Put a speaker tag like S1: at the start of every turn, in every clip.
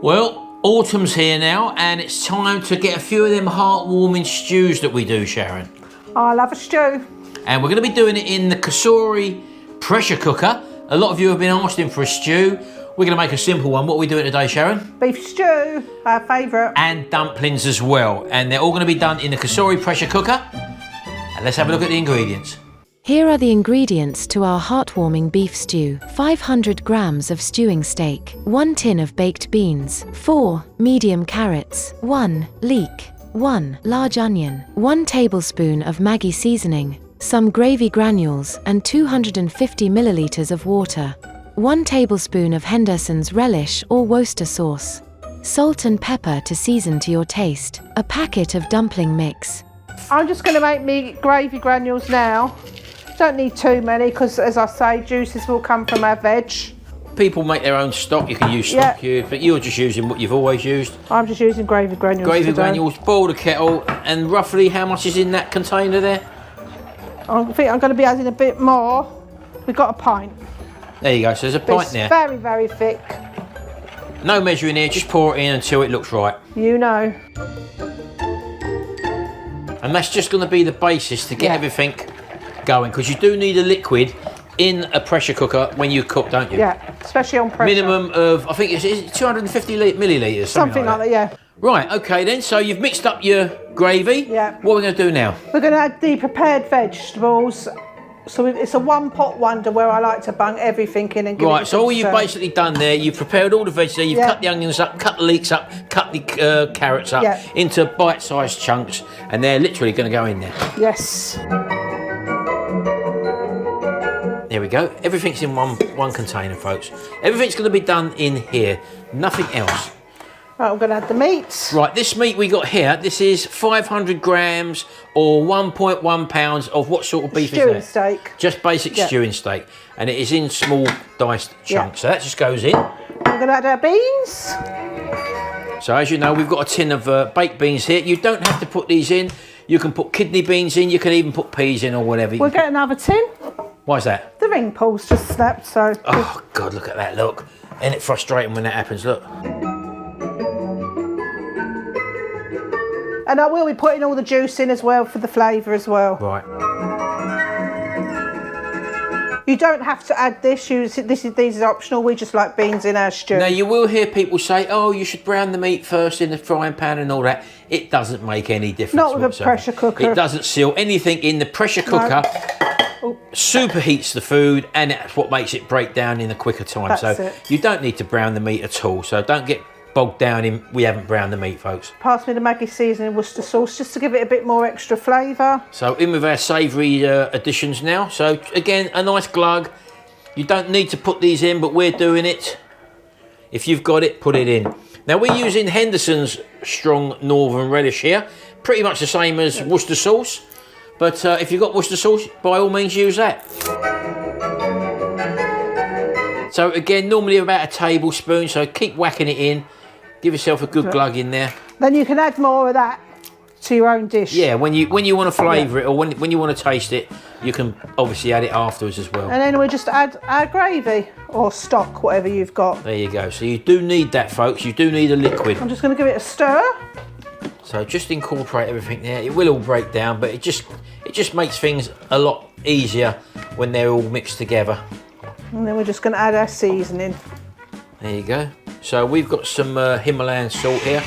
S1: Well, autumn's here now and it's time to get a few of them heartwarming stews that we do, Sharon.
S2: I love a stew.
S1: And we're going to be doing it in the Cosori pressure cooker. A lot of you have been asking for a stew. We're going to make a simple one. What are we doing today, Sharon?
S2: Beef stew, our favourite.
S1: And dumplings as well. And they're all going to be done in the Cosori pressure cooker. And let's have a look at the ingredients.
S3: Here are the ingredients to our heartwarming beef stew. 500 grams of stewing steak, 1 tin of baked beans, 4 medium carrots, 1 leek, 1 large onion, 1 tablespoon of Maggie seasoning, some gravy granules and 250 milliliters of water, 1 tablespoon of Hendersons Relish or Worcester sauce, salt and pepper to season to your taste, a packet of dumpling mix.
S2: I'm just going to make me gravy granules now. Don't need too many because, as I say, juices will come from our veg.
S1: People make their own stock. You can use stock here, but you're just using what you've always used.
S2: I'm just using gravy granules.
S1: Gravy granules, boil the kettle, and roughly how much is in that container there?
S2: I think I'm going to be adding a bit more. We've got a pint.
S1: There you go, so there's a pint there.
S2: It's very, very thick.
S1: No measuring here, just pour it in until it looks right.
S2: You know.
S1: And that's just going to be the basis to get everything going, because you do need a liquid in a pressure cooker when you cook, don't you?
S2: Yeah, especially on pressure.
S1: Minimum of, I think it's 250 millilitres.
S2: Something like that, yeah.
S1: Right, okay then, so you've mixed up your gravy.
S2: Yeah.
S1: What are we going to do now?
S2: We're going to add the prepared vegetables. So it's a one-pot wonder where I like to bung everything in and give it
S1: Right, so all you've basically done there, you've prepared all the veggies there, you've cut the onions up, cut the leeks up, cut the carrots up into bite-sized chunks, and they're literally going to go in there.
S2: Yes.
S1: There we go. Everything's in one container, folks. Everything's going to be done in here, nothing else.
S2: Right, we're going to add the meat.
S1: Right, this meat we got here, this is 500 grams or 1.1 pounds of what sort of beef is that?
S2: Stewing steak.
S1: Just basic stewing steak. And it is in small diced chunks. So that just goes in.
S2: We're going to add our beans.
S1: So as you know, we've got a tin of baked beans here. You don't have to put these in. You can put kidney beans in. You can even put peas in or whatever.
S2: We'll get another tin.
S1: Why is that?
S2: The ring pull's just snapped, so...
S1: Oh, God, look at that, look. Isn't it frustrating when that happens, look.
S2: And I will be putting all the juice in as well for the flavour as well.
S1: Right.
S2: You don't have to add this. These are optional. We just like beans in our stew.
S1: Now, you will hear people say, oh, you should brown the meat first in the frying pan and all that. It doesn't make any difference.
S2: Not with a pressure cooker.
S1: It doesn't seal anything in the pressure cooker. No. Superheats the food, and that's what makes it break down in a quicker time.
S2: That's
S1: so
S2: it.
S1: You don't need to brown the meat at all. So don't get bogged down in we haven't browned the meat, folks.
S2: Pass me the Maggie seasoning Worcester sauce just to give it a bit more extra flavour.
S1: So in with our savoury additions now. So again, a nice glug. You don't need to put these in, but we're doing it. If you've got it, put it in. Now we're using Henderson's strong northern relish here. Pretty much the same as Worcester sauce. But if you've got Worcester sauce, by all means use that. So again, normally about a tablespoon, so keep whacking it in. Give yourself a good glug in there.
S2: Then you can add more of that to your own dish.
S1: Yeah, when you want to flavour it or when you want to taste it, you can obviously add it afterwards as well.
S2: And then we just add our gravy or stock, whatever you've got.
S1: There you go. So you do need that, folks. You do need a liquid.
S2: I'm just going to give it a stir.
S1: So just incorporate everything there. It will all break down, but it just makes things a lot easier when they're all mixed together.
S2: And then we're just going to add our seasoning.
S1: There you go. So we've got some Himalayan salt here.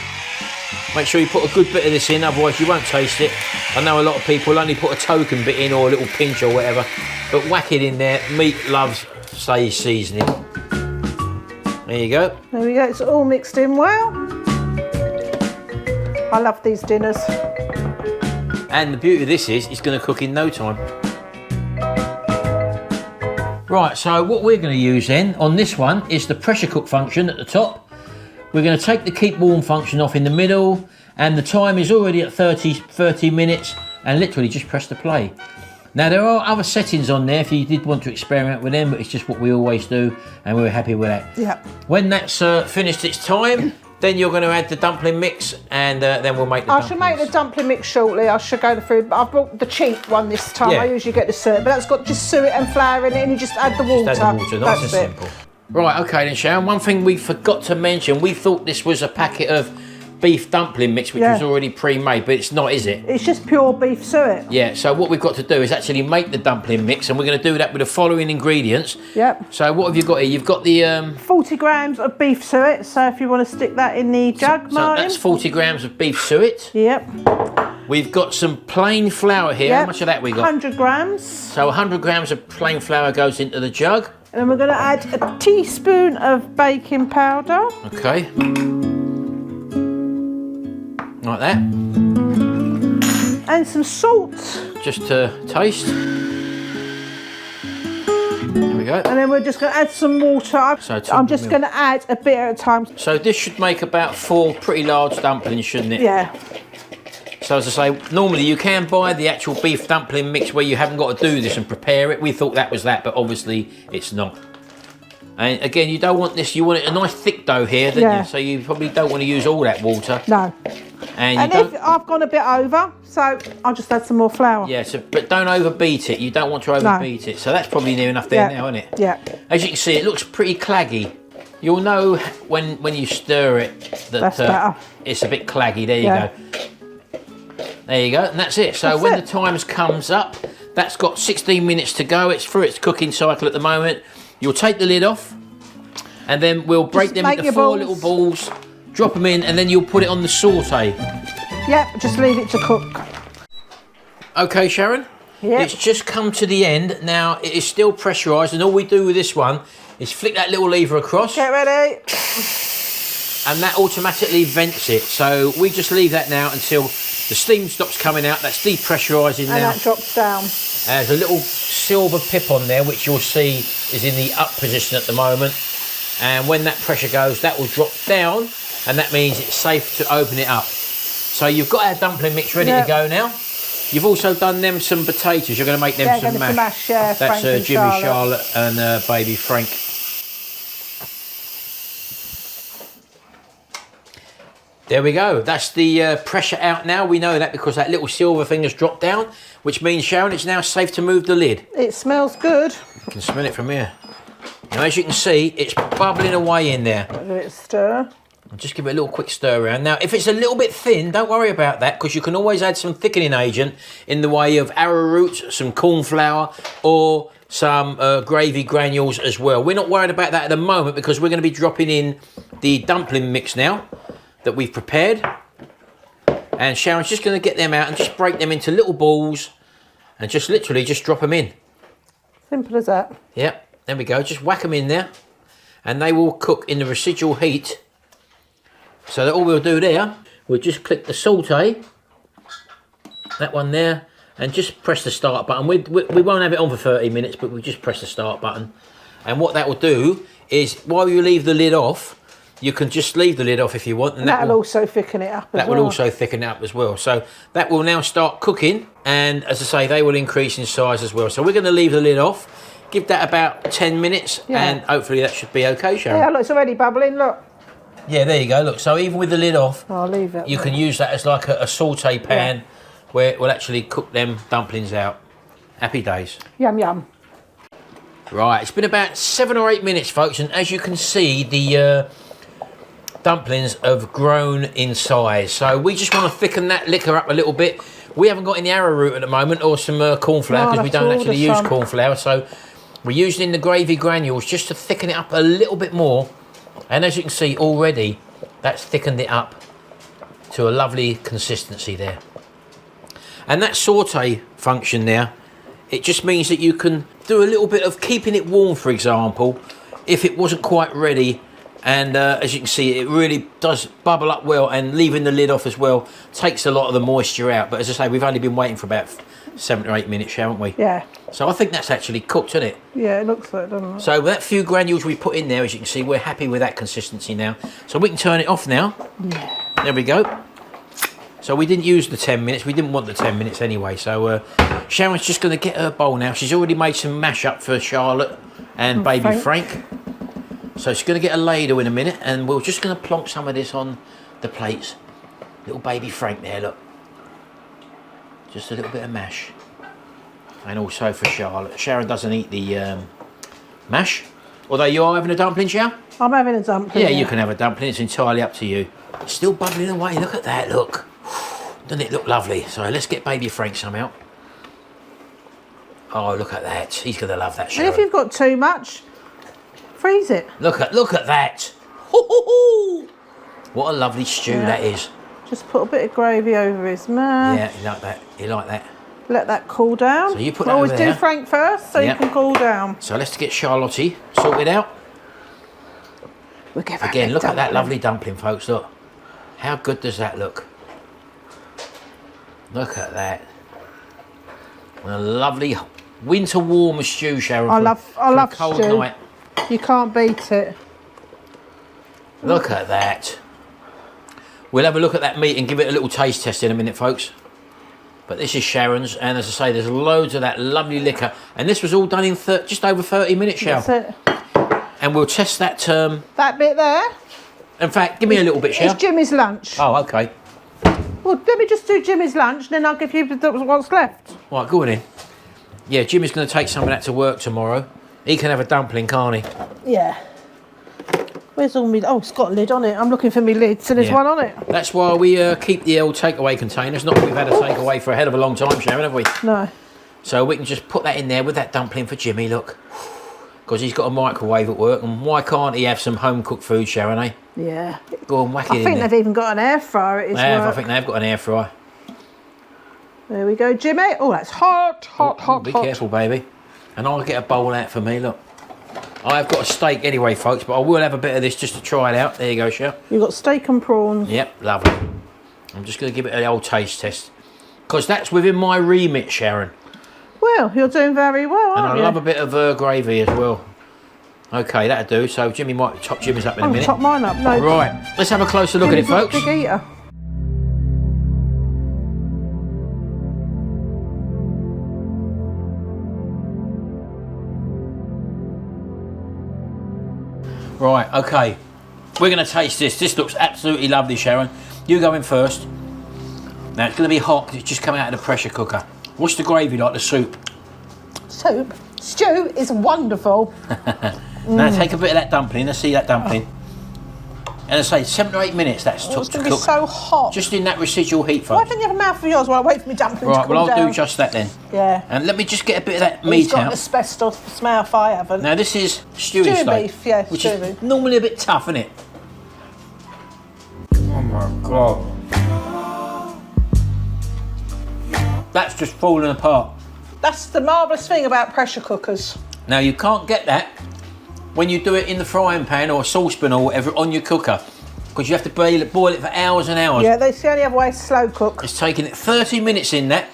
S1: Make sure you put a good bit of this in, otherwise you won't taste it. I know a lot of people only put a token bit in or a little pinch or whatever, but whack it in there. Meat loves seasoning. There you go.
S2: There we go. It's all mixed in well. I love these dinners.
S1: And the beauty of this is it's going to cook in no time. Right, so what we're going to use then on this one is the pressure cook function at the top. We're going to take the keep warm function off in the middle, and the time is already at 30 minutes, and literally just press the play. Now there are other settings on there if you did want to experiment with them, but it's just what we always do, and we're happy with that.
S2: Yeah.
S1: When that's finished its time, then you're going to add the dumpling mix, and then we'll make the dumplings.
S2: I should make the dumpling mix shortly. I should go through, but I've brought the cheap one this time. I usually get the suet, but that's got just suet and flour in it, and you just add the water.
S1: Just add the water, nice and simple. Right, okay then, Sharon. One thing we forgot to mention, we thought this was a packet of beef dumpling mix, which was already pre-made, but it's not, is it?
S2: It's just pure beef suet.
S1: Yeah, so what we've got to do is actually make the dumpling mix, and we're going to do that with the following ingredients.
S2: Yep.
S1: So what have you got here? You've got the...
S2: 40 grams of beef suet, so if you want to stick that in the jug,
S1: so
S2: Martin.
S1: that's 40 grams of beef suet.
S2: Yep.
S1: We've got some plain flour here. How much of that we got?
S2: 100 grams.
S1: So 100 grams of plain flour goes into the jug.
S2: And then we're going to add a teaspoon of baking powder.
S1: Okay. Like that.
S2: And some salt.
S1: Just to taste. There we go.
S2: And then we're just going to add some water.
S1: So
S2: I'm just going to add a bit at a time.
S1: So this should make about 4 pretty large dumplings, shouldn't it?
S2: Yeah.
S1: So as I say, normally you can buy the actual beef dumpling mix where you haven't got to do this and prepare it. We thought that was that, but obviously it's not. And again, you don't want this, you want it a nice thick dough here, don't you? So you probably don't want to use all that water.
S2: No.
S1: And
S2: if I've gone a bit over, so I'll just add some more flour.
S1: Yeah, but don't overbeat it. You don't want to overbeat it. So that's probably near enough there now, isn't it?
S2: Yeah.
S1: As you can see, it looks pretty claggy. You'll know when you stir it that it's a bit claggy. There you go. There you go, and that's it. So when the times comes up, that's got 16 minutes to go. It's through its cooking cycle at the moment. You'll take the lid off, and then we'll break them into 4 little balls, drop them in, and then you'll put it on the saute.
S2: Yep, just leave it to cook.
S1: Okay, Sharon?
S2: Yep.
S1: It's just come to the end. Now, it is still pressurised, and all we do with this one is flick that little lever across.
S2: Get ready.
S1: And that automatically vents it. So we just leave that now until the steam stops coming out. That's depressurising now.
S2: And that drops down.
S1: There's a little silver pip on there, which you'll see is in the up position at the moment. And when that pressure goes, that will drop down, and that means it's safe to open it up. So you've got our dumpling mix ready to go now. You've also done them some potatoes. You're going to make them some mash.
S2: That's
S1: Jimmy, Charlotte and baby Frank. There we go. That's the pressure out now. We know that because that little silver thing has dropped down, which means, Sharon, it's now safe to move the lid.
S2: It smells good.
S1: You can smell it from here. Now, as you can see, it's bubbling away in there.
S2: Give it a stir.
S1: I'll just give it a little quick stir around. Now, if it's a little bit thin, don't worry about that, because you can always add some thickening agent in the way of arrowroot, some corn flour, or some gravy granules as well. We're not worried about that at the moment because we're going to be dropping in the dumpling mix now that we've prepared. And Sharon's just going to get them out and just break them into little balls and just literally just drop them in.
S2: Simple as that.
S1: Yep, there we go. Just whack them in there and they will cook in the residual heat. So that all we'll do there, we'll just click the saute, that one there, and just press the start button. We won't have it on for 30 minutes, but we'll just press the start button. And what that will do is, while you leave the lid off, you can just leave the lid off if you want. And
S2: that'll also thicken it up as well.
S1: That will also thicken it up as well. So that will now start cooking. And as I say, they will increase in size as well. So we're going to leave the lid off, give that about 10 minutes, and hopefully that should be okay, Sharon.
S2: Yeah, look, it's already bubbling, look.
S1: Yeah, there you go. Look, so even with the lid off,
S2: I'll leave it.
S1: You can use that as like a saute pan where it will actually cook them dumplings out. Happy days.
S2: Yum, yum.
S1: Right, it's been about 7 or 8 minutes, folks, and as you can see, the dumplings have grown in size. So we just want to thicken that liquor up a little bit. We haven't got any arrowroot at the moment or some corn flour because we don't actually use corn flour. So we're using the gravy granules just to thicken it up a little bit more. And as you can see already, that's thickened it up to a lovely consistency there. And that saute function there, it just means that you can do a little bit of keeping it warm, for example, if it wasn't quite ready. And as you can see, it really does bubble up well, and leaving the lid off as well takes a lot of the moisture out. But as I say, we've only been waiting for about 7 or 8 minutes, haven't we?
S2: Yeah.
S1: So I think that's actually cooked, isn't it?
S2: Yeah, it looks like it, doesn't it?
S1: So with that few granules we put in there, as you can see, we're happy with that consistency now. So we can turn it off now.
S2: Yeah.
S1: There we go. So we didn't use the 10 minutes. We didn't want the 10 minutes anyway. So Sharon's just going to get her bowl now. She's already made some mash up for Charlotte and baby Frank. So she's going to get a ladle in a minute, and we're just going to plonk some of this on the plates. Little baby Frank there, look. Just a little bit of mash. And also for Charlotte. Sharon doesn't eat the mash, Although you are having a dumpling, Shell?
S2: I'm having a dumpling.
S1: Yeah, you can have a dumpling. It's entirely up to you. It's still bubbling away. Look at that, look. Doesn't it look lovely? So let's get baby Frank some out. Oh, look at that. He's going to love that, Sharon.
S2: And if you've got too much, freeze it.
S1: Look at that. Hoo-hoo-hoo. What a lovely stew that is.
S2: Just put a bit of gravy over his mouth.
S1: Yeah, you like that. You like that.
S2: Let that cool down.
S1: So you put that
S2: always
S1: over there.
S2: do Frank first, so you can cool down.
S1: So let's get Charlotte sorted out.
S2: We'll give her
S1: Again,
S2: a
S1: look at that
S2: dumpling.
S1: lovely dumpling, folks. Look. How good does that look? Look at that. A lovely winter warm stew, Sharon.
S2: I love
S1: a cold
S2: stew.
S1: night.
S2: You can't beat it.
S1: Look at that. We'll have a look at that meat and give it a little taste test in a minute, folks. But this is Sharon's, and as I say, there's loads of that lovely liquor. And this was all done in just over 30 minutes, Sharon.
S2: That's it.
S1: And we'll test that.
S2: That bit there.
S1: In fact, give me a little bit, Sharon.
S2: It's Jimmy's lunch.
S1: Oh, okay.
S2: Well, let me just do Jimmy's lunch, and then I'll give you what's left.
S1: Right, go on in. Yeah, Jimmy's going to take some of that to work tomorrow. He can have a dumpling, can't he?
S2: Yeah. Where's all my... Oh, it's got a lid on it. I'm looking for my lids, and there's one on it.
S1: That's why we keep the old takeaway containers. Not that we've had a takeaway for a hell of a long time, Sharon, have we?
S2: No.
S1: So we can just put that in there with that dumpling for Jimmy, look. Because he's got a microwave at work, and why can't he have some home-cooked food, Sharon, eh?
S2: Yeah.
S1: Go and whack it in
S2: I think
S1: there.
S2: they've even got an air fryer at his
S1: I
S2: work.
S1: think they've got an air fryer.
S2: There we go, Jimmy. Oh, that's hot, hot.
S1: Be careful, baby. And I'll get a bowl out for me, look. I've got a steak anyway, folks, but I will have a bit of this just to try it out. There you go, Sharon.
S2: You've got steak and prawns.
S1: Yep, lovely. I'm just going to give it an old taste test. Because that's within my remit, Sharon.
S2: Well, you're doing very well,
S1: And
S2: aren't
S1: I
S2: you?
S1: love a bit of gravy as well. Okay, that'll do. So Jimmy might top Jimmy's up in a minute.
S2: Top mine up. No.
S1: Right, let's have a closer look at it,
S2: Jimmy's not a
S1: folks.
S2: big eater.
S1: Right, okay. We're going to taste this. This looks absolutely lovely, Sharon. You go in first. Now, it's going to be hot because it's just come out of the pressure cooker. What's the gravy like, the soup?
S2: Soup. Stew is wonderful.
S1: Now, take a bit of that dumpling. Let's see that dumpling. And I say, 7 to 8 minutes that's took
S2: It's
S1: to
S2: going to
S1: cook.
S2: be so hot.
S1: Just in that residual heat,
S2: Why
S1: folks.
S2: don't you have a mouth for yours while I wait for me dumpling to
S1: Right,
S2: cool
S1: well, I'll
S2: down?
S1: do just that then.
S2: Yeah.
S1: And let me just get a bit of that
S2: He's
S1: meat
S2: got
S1: out.
S2: asbestos smell if I haven't.
S1: Now, this is stewing
S2: Stew
S1: steak.
S2: beef, yeah,
S1: Which
S2: stew
S1: is
S2: beef.
S1: normally a bit tough, isn't it? Oh my God. That's just falling apart.
S2: That's the marvellous thing about pressure cookers.
S1: Now, you can't get that when you do it in the frying pan or a saucepan or whatever on your cooker, because you have to boil it for hours and hours.
S2: Yeah, that's the only other way to slow cook.
S1: It's taking it 30 minutes in that,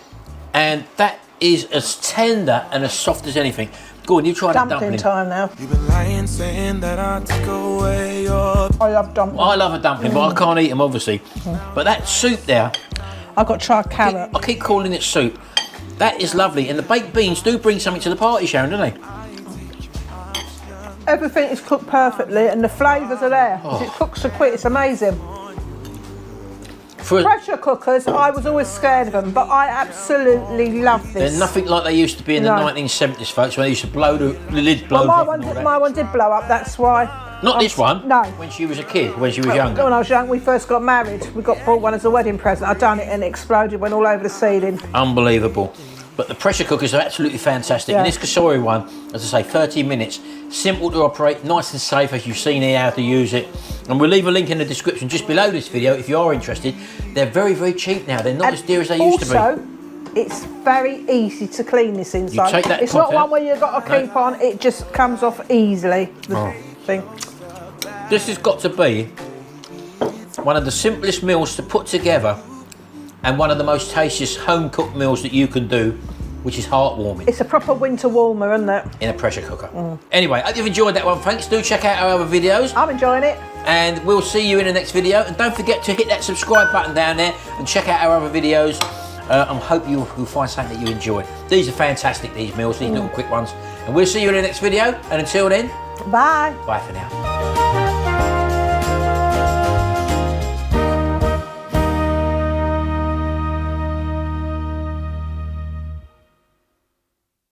S1: and that is as tender and as soft as anything. Go on, you try that
S2: Dumpling
S1: dumpling.
S2: time now.
S4: You've been lying, saying that I took away your...
S2: I love dumpling.
S1: I love a dumpling, but I can't eat them, obviously. But that soup there,
S2: I've got to try carrot.
S1: I keep calling it soup. That is lovely, and the baked beans do bring something to the party, Sharon, don't they?
S2: Everything is cooked perfectly and the flavours are there. It cooks so quick, it's amazing.
S1: For
S2: Pressure cookers, I was always scared of them, but I absolutely love this.
S1: they're nothing like they used to be in the 1970s, folks, when they used to blow the lid blow.
S2: Well, my one did blow up, that's why.
S1: Not this one.
S2: No.
S1: When she was a kid, when she was younger.
S2: When I was young, we first got married. We got brought one as a wedding present. I'd done it and it exploded, went all over the ceiling.
S1: Unbelievable. But the pressure cookers are absolutely fantastic.
S2: Yeah.
S1: And this Cosori one, as I say, 30 minutes, simple to operate, nice and safe, as you've seen here how to use it. And we'll leave a link in the description just below this video if you are interested. They're very, very cheap now. They're not as dear as they used to be.
S2: Also, it's very easy to clean this inside.
S1: take that
S2: It's not
S1: content-
S2: one where you've got to keep on, it just comes off easily, the thing.
S1: This has got to be one of the simplest meals to put together and one of the most tastiest home-cooked meals that you can do, which is heartwarming
S2: It's a proper winter warmer, isn't it?
S1: in a pressure cooker. Anyway, I hope you've enjoyed that one, thanks. Do check out our other videos.
S2: I'm enjoying it.
S1: And we'll see you in the next video. And don't forget to hit that subscribe button down there and check out our other videos. I hope you'll find something that you enjoy. These are fantastic, these meals, these little quick ones. And we'll see you in the next video. And until then,
S2: Bye.
S1: bye for now.